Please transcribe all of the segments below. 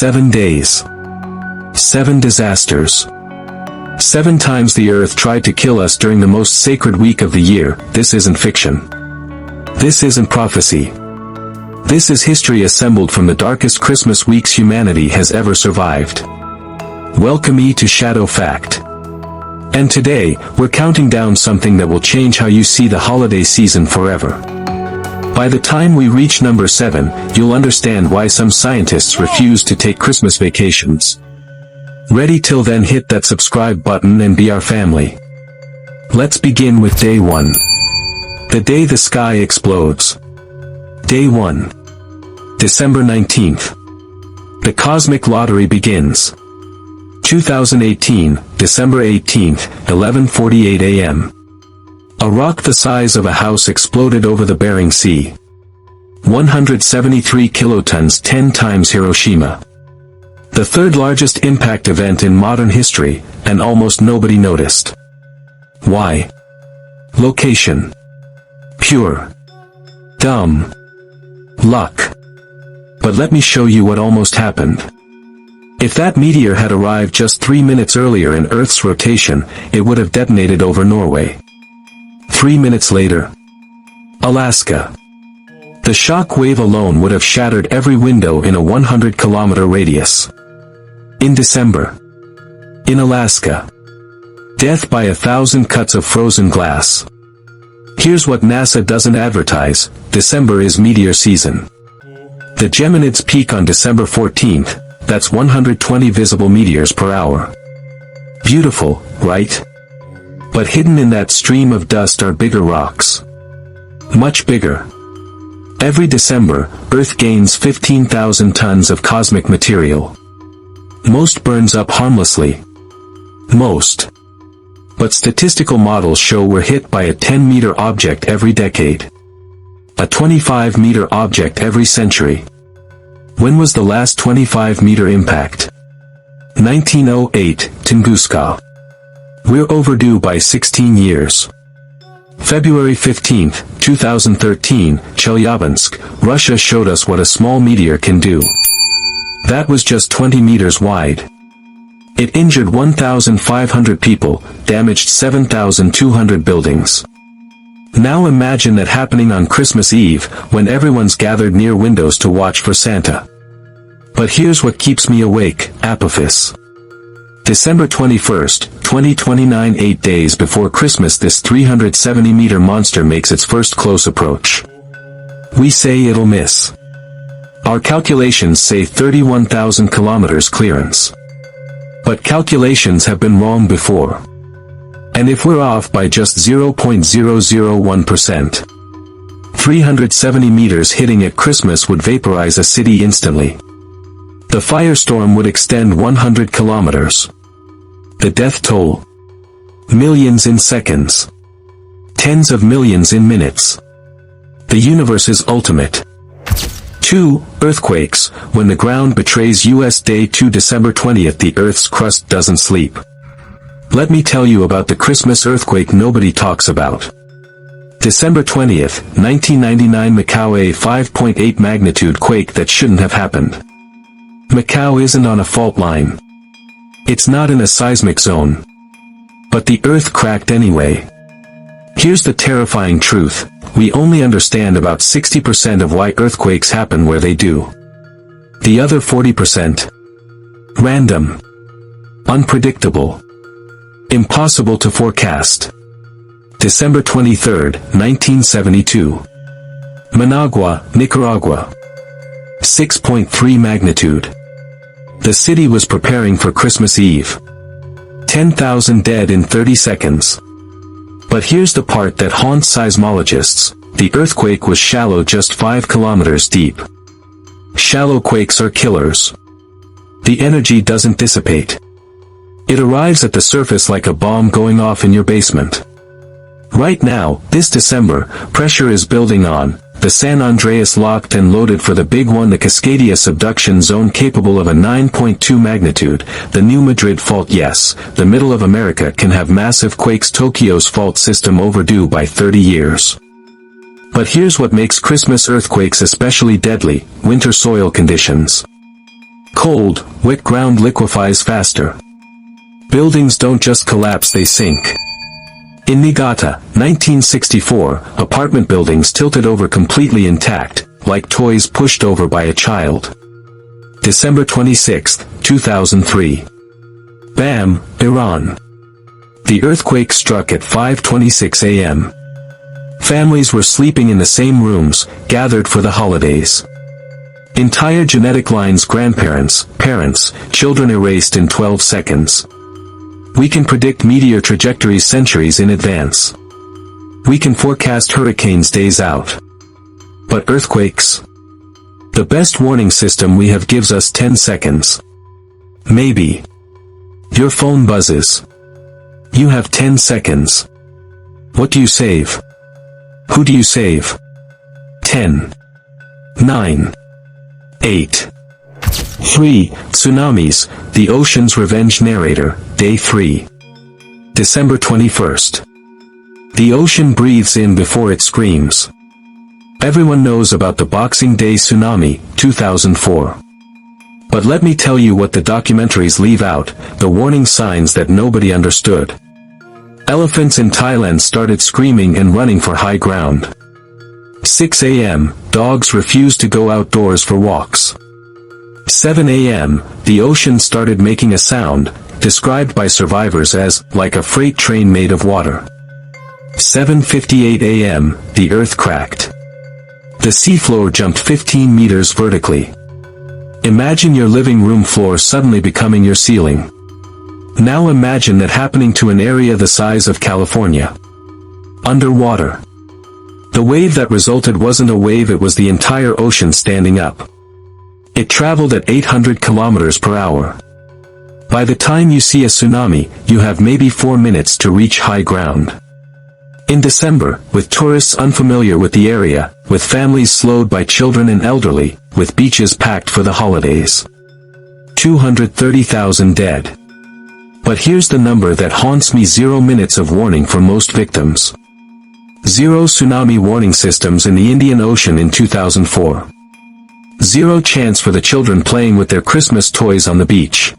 7 days. 7 disasters. 7 times the earth tried to kill us during the most sacred week of the year. This isn't fiction. This isn't prophecy. This is history assembled from the darkest Christmas weeks humanity has ever survived. Welcome to Shadow Fact. And today, we're counting down something that will change how you see the holiday season forever. By the time we reach number 7, you'll understand why some scientists refuse to take Christmas vacations. Ready? Till then, hit that subscribe button and be our family. Let's begin with Day 1. The day the sky explodes. Day 1. December 19th. The cosmic lottery begins. 2018, December 18th, 11:48 a.m. A rock the size of a house exploded over the Bering Sea. 173 kilotons, 10 times Hiroshima. The third largest impact event in modern history, and almost nobody noticed. Why? Location. Pure. Dumb. Luck. But let me show you what almost happened. If that meteor had arrived just 3 minutes earlier in Earth's rotation, it would have detonated over Norway. 3 minutes later. Alaska. The shock wave alone would have shattered every window in a 100-kilometer radius. In December. In Alaska. Death by 1,000 cuts of frozen glass. Here's what NASA doesn't advertise: December is meteor season. The Geminids peak on December 14th. That's 120 visible meteors per hour. Beautiful, right? But hidden in that stream of dust are bigger rocks. Much bigger. Every December, Earth gains 15,000 tons of cosmic material. Most burns up harmlessly. Most. But statistical models show we're hit by a 10-meter object every decade. A 25-meter object every century. When was the last 25-meter impact? 1908, Tunguska. We're overdue by 16 years. February 15, 2013, Chelyabinsk, Russia showed us what a small meteor can do. That was just 20 meters wide. It injured 1,500 people, damaged 7,200 buildings. Now imagine that happening on Christmas Eve, when everyone's gathered near windows to watch for Santa. But here's what keeps me awake: Apophis. December 21st, 2029, 8 days before Christmas, this 370-meter monster makes its first close approach. We say it'll miss. Our calculations say 31,000 kilometers clearance. But calculations have been wrong before. And if we're off by just 0.001%, 370 meters hitting at Christmas would vaporize a city instantly. The firestorm would extend 100 kilometers. The death toll. Millions in seconds. Tens of millions in minutes. The universe's ultimate. 2. Earthquakes. When the ground betrays US Day 2, December 20th, the Earth's crust doesn't sleep. Let me tell you about the Christmas earthquake nobody talks about. December 20th, 1999, Macau, a 5.8 magnitude quake that shouldn't have happened. Macau isn't on a fault line. It's not in a seismic zone. But the Earth cracked anyway. Here's the terrifying truth: we only understand about 60% of why earthquakes happen where they do. The other 40%? Random. Unpredictable. Impossible to forecast. December 23, 1972. Managua, Nicaragua. 6.3 magnitude. The city was preparing for Christmas Eve. 10,000 dead in 30 seconds. But here's the part that haunts seismologists: the earthquake was shallow, just 5 kilometers deep. Shallow quakes are killers. The energy doesn't dissipate. It arrives at the surface like a bomb going off in your basement. Right now, this December, pressure is building on the San Andreas locked and loaded for the big one, the Cascadia subduction zone capable of a 9.2 magnitude, the New Madrid fault. Yes, the middle of America can have massive quakes. Tokyo's fault system overdue by 30 years. But here's what makes Christmas earthquakes especially deadly: winter soil conditions. Cold, wet ground liquefies faster. Buildings don't just collapse, they sink. In Niigata, 1964, apartment buildings tilted over completely intact, like toys pushed over by a child. December 26, 2003. Bam, Iran. The earthquake struck at 5:26 a.m. Families were sleeping in the same rooms, gathered for the holidays. Entire genetic lines, grandparents, parents, children erased in 12 seconds. We can predict meteor trajectories centuries in advance. We can forecast hurricanes days out. But earthquakes? The best warning system we have gives us 10 seconds. Maybe. Your phone buzzes. You have 10 seconds. What do you save? Who do you save? 10. 9. 8. 3. Tsunamis, the ocean's revenge narrator, Day 3. December 21st. The ocean breathes in before it screams. Everyone knows about the Boxing Day tsunami, 2004. But let me tell you what the documentaries leave out, the warning signs that nobody understood. Elephants in Thailand started screaming and running for high ground. 6 a.m., dogs refused to go outdoors for walks. 7 a.m., the ocean started making a sound, described by survivors as, like a freight train made of water. 7:58 a.m., the earth cracked. The seafloor jumped 15 meters vertically. Imagine your living room floor suddenly becoming your ceiling. Now imagine that happening to an area the size of California. Underwater. The wave that resulted wasn't a wave, it was the entire ocean standing up. It traveled at 800 kilometers per hour. By the time you see a tsunami, you have maybe 4 minutes to reach high ground. In December, with tourists unfamiliar with the area, with families slowed by children and elderly, with beaches packed for the holidays. 230,000 dead. But here's the number that haunts me: 0 minutes of warning for most victims. 0 tsunami warning systems in the Indian Ocean in 2004. 0 chance for the children playing with their Christmas toys on the beach.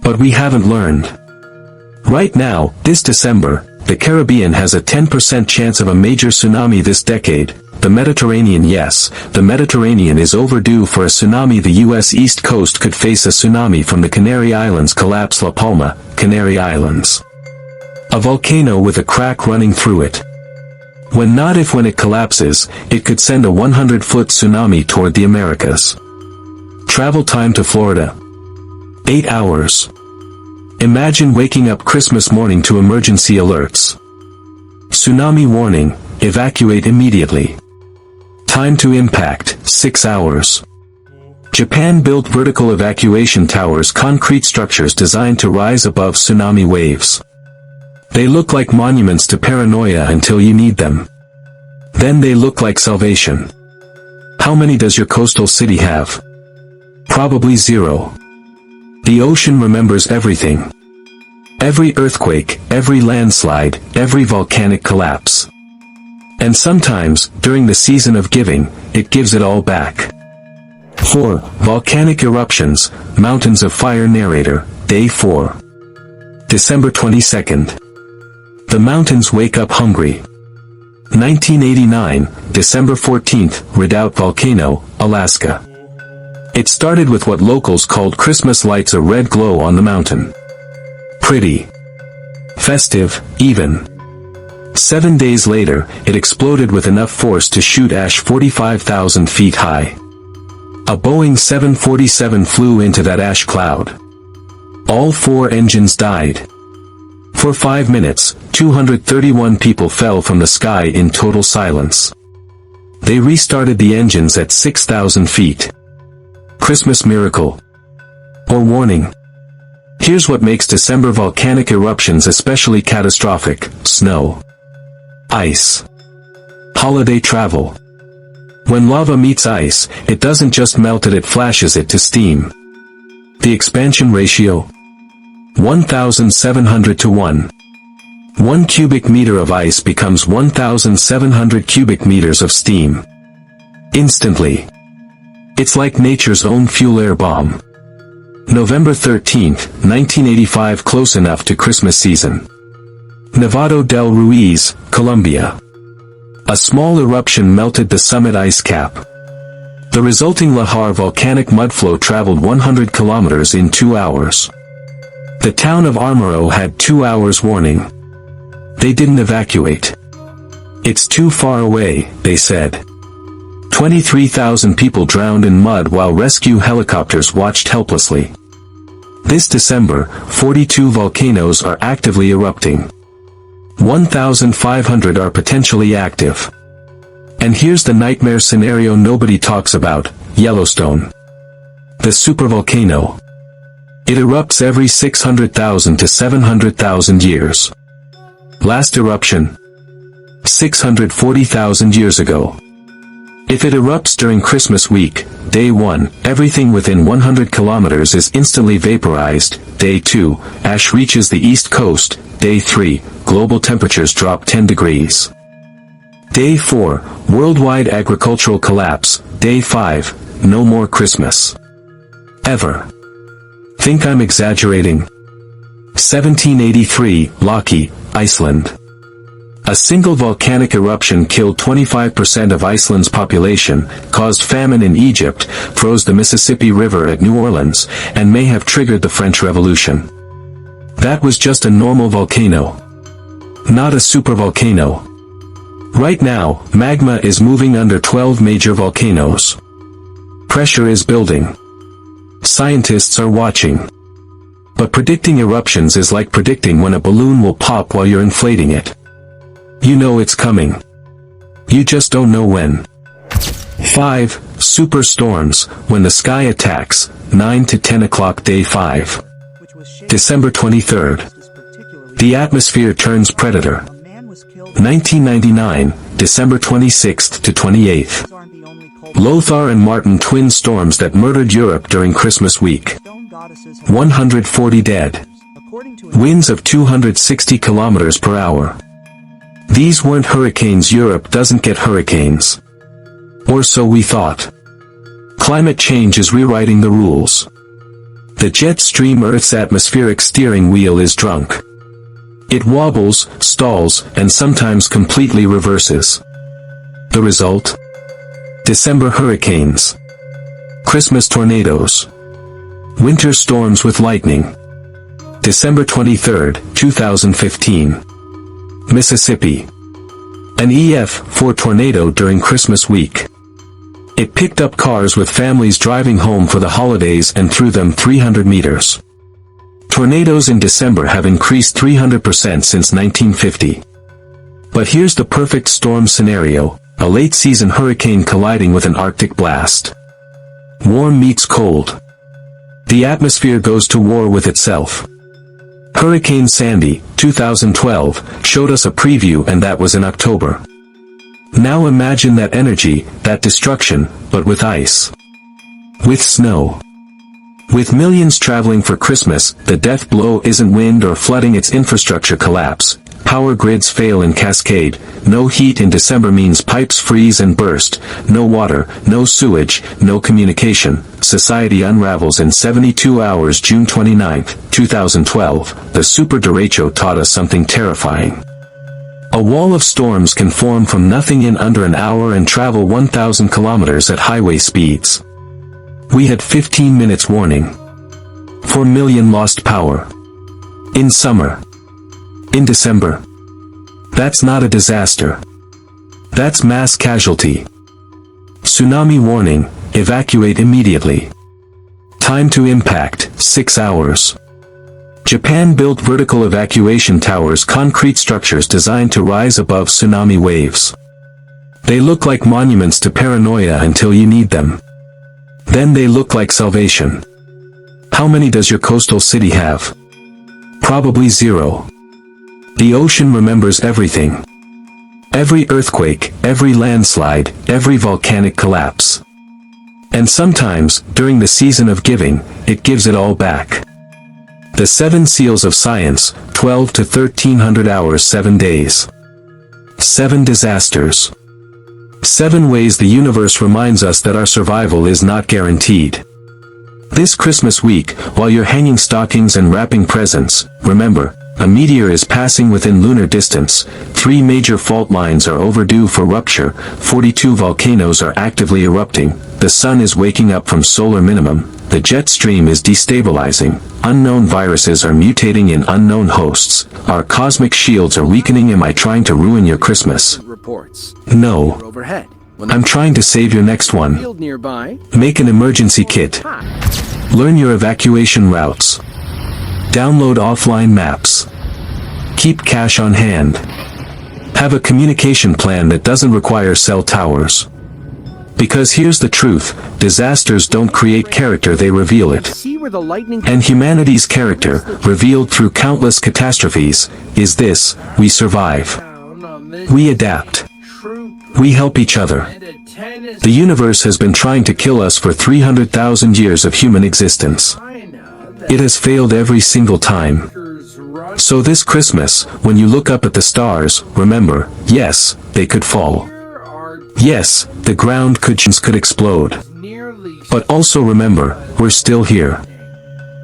But we haven't learned. Right now, this December, the Caribbean has a 10% chance of a major tsunami this decade. The Mediterranean, yes, the Mediterranean is overdue for a tsunami. The U.S. East Coast could face a tsunami from the Canary Islands collapse. La Palma, Canary Islands. A volcano with a crack running through it. When not if when it collapses, it could send a 100-foot tsunami toward the Americas. Travel time to Florida. 8 hours. Imagine waking up Christmas morning to emergency alerts. Tsunami warning, evacuate immediately. Time to impact, 6 hours. Japan built vertical evacuation towers, concrete structures designed to rise above tsunami waves. They look like monuments to paranoia until you need them. Then they look like salvation. How many does your coastal city have? Probably 0. The ocean remembers everything. Every earthquake, every landslide, every volcanic collapse. And sometimes, during the season of giving, it gives it all back. 4. Volcanic eruptions, mountains of fire narrator, Day 4. December 22nd. The mountains wake up hungry. 1989, December 14th, Redoubt Volcano, Alaska. It started with what locals called Christmas lights, a red glow on the mountain. Pretty. Festive, even. 7 days later, it exploded with enough force to shoot ash 45,000 feet high. A Boeing 747 flew into that ash cloud. All 4 engines died. For 5 minutes, 231 people fell from the sky in total silence. They restarted the engines at 6,000 feet. Christmas miracle. Or warning. Here's what makes December volcanic eruptions especially catastrophic: snow. Ice. Holiday travel. When lava meets ice, it doesn't just melt it flashes it to steam. The expansion ratio? 1,700 to 1. 1 cubic meter of ice becomes 1,700 cubic meters of steam. Instantly. It's like nature's own fuel air bomb. November 13, 1985, close enough to Christmas season. Nevado del Ruiz, Colombia. A small eruption melted the summit ice cap. The resulting lahar volcanic mudflow traveled 100 kilometers in 2 hours. The town of Armero had 2 hours warning. They didn't evacuate. It's too far away, they said. 23,000 people drowned in mud while rescue helicopters watched helplessly. This December, 42 volcanoes are actively erupting. 1,500 are potentially active. And here's the nightmare scenario nobody talks about: Yellowstone. The supervolcano. It erupts every 600,000 to 700,000 years. Last eruption: 640,000 years ago. If it erupts during Christmas week, day 1, everything within 100 kilometers is instantly vaporized. Day 2, ash reaches the east coast. Day 3, global temperatures drop 10 degrees. Day 4, worldwide agricultural collapse. Day 5, no more Christmas. Ever. Think I'm exaggerating? 1783, Loki, Iceland. A single volcanic eruption killed 25% of Iceland's population, caused famine in Egypt, froze the Mississippi River at New Orleans, and may have triggered the French Revolution. That was just a normal volcano. Not a supervolcano. Right now, magma is moving under 12 major volcanoes. Pressure is building. Scientists are watching. But predicting eruptions is like predicting when a balloon will pop while you're inflating it. You know it's coming. You just don't know when. 5. Superstorms, when the sky attacks, 9 to 10 o'clock. Day 5. December 23rd. The atmosphere turns predator. 1999, December 26th to 28th. Lothar and Martin, twin storms that murdered Europe during Christmas week. 140 dead. Winds of 260 kilometers per hour. These weren't hurricanes. Europe doesn't get hurricanes. Or so we thought. Climate change is rewriting the rules. The jet stream, Earth's atmospheric steering wheel, is drunk. It wobbles, stalls, and sometimes completely reverses. The result? December hurricanes. Christmas tornadoes. Winter storms with lightning. December 23, 2015. Mississippi. An EF4 tornado during Christmas week. It picked up cars with families driving home for the holidays and threw them 300 meters. Tornadoes in December have increased 300% since 1950. But here's the perfect storm scenario: a late-season hurricane colliding with an Arctic blast. Warm meets cold. The atmosphere goes to war with itself. Hurricane Sandy, 2012, showed us a preview, and that was in October. Now imagine that energy, that destruction, but with ice. With snow. With millions traveling for Christmas, the death blow isn't wind or flooding, it's infrastructure collapse. Power grids fail in cascade. No heat in December means pipes freeze and burst. No water, no sewage, no communication. Society unravels in 72 hours. June 29, 2012, the super derecho taught us something terrifying. A wall of storms can form from nothing in under an hour and travel 1,000 kilometers at highway speeds. We had 15 minutes warning. 4 million lost power. In summer. In December. That's not a disaster. That's mass casualty. Tsunami warning, evacuate immediately. Time to impact, 6 hours. Japan built vertical evacuation towers, concrete structures designed to rise above tsunami waves. They look like monuments to paranoia until you need them. Then they look like salvation. How many does your coastal city have? Probably 0. The ocean remembers everything. Every earthquake, every landslide, every volcanic collapse. And sometimes, during the season of giving, it gives it all back. The 7 seals of science, 12 to 1300 hours, 7 days. 7 disasters. 7 ways the universe reminds us that our survival is not guaranteed. This Christmas week, while you're hanging stockings and wrapping presents, remember, a meteor is passing within lunar distance, 3 major fault lines are overdue for rupture, 42 volcanoes are actively erupting, the sun is waking up from solar minimum, the jet stream is destabilizing, unknown viruses are mutating in unknown hosts, our cosmic shields are weakening. Am I trying to ruin your Christmas? Reports. No. Overhead. I'm trying to save your next one. Field nearby. Make an emergency kit. Learn your evacuation routes. Download offline maps. Keep cash on hand. Have a communication plan that doesn't require cell towers. Because here's the truth, disasters don't create character, they reveal it. See where the lightning. And humanity's character, revealed through countless catastrophes, is this: we survive. We adapt. We help each other. The universe has been trying to kill us for 300,000 years of human existence. It has failed every single time. So this Christmas, when you look up at the stars, remember, yes, they could fall. Yes, the ground could explode. But also remember, we're still here.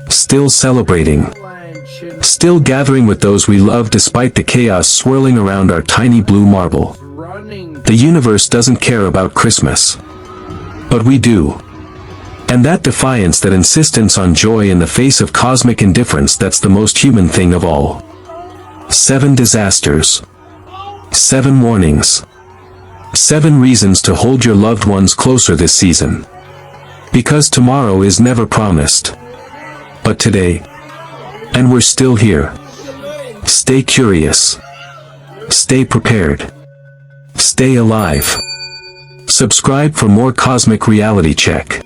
Still celebrating. Still gathering with those we love despite the chaos swirling around our tiny blue marble. The universe doesn't care about Christmas. But we do. And that defiance, that insistence on joy in the face of cosmic indifference, that's the most human thing of all. 7 disasters. 7 warnings. 7 reasons to hold your loved ones closer this season. Because tomorrow is never promised. But today. And we're still here. Stay curious. Stay prepared. Stay alive. Subscribe for more Cosmic Reality Check.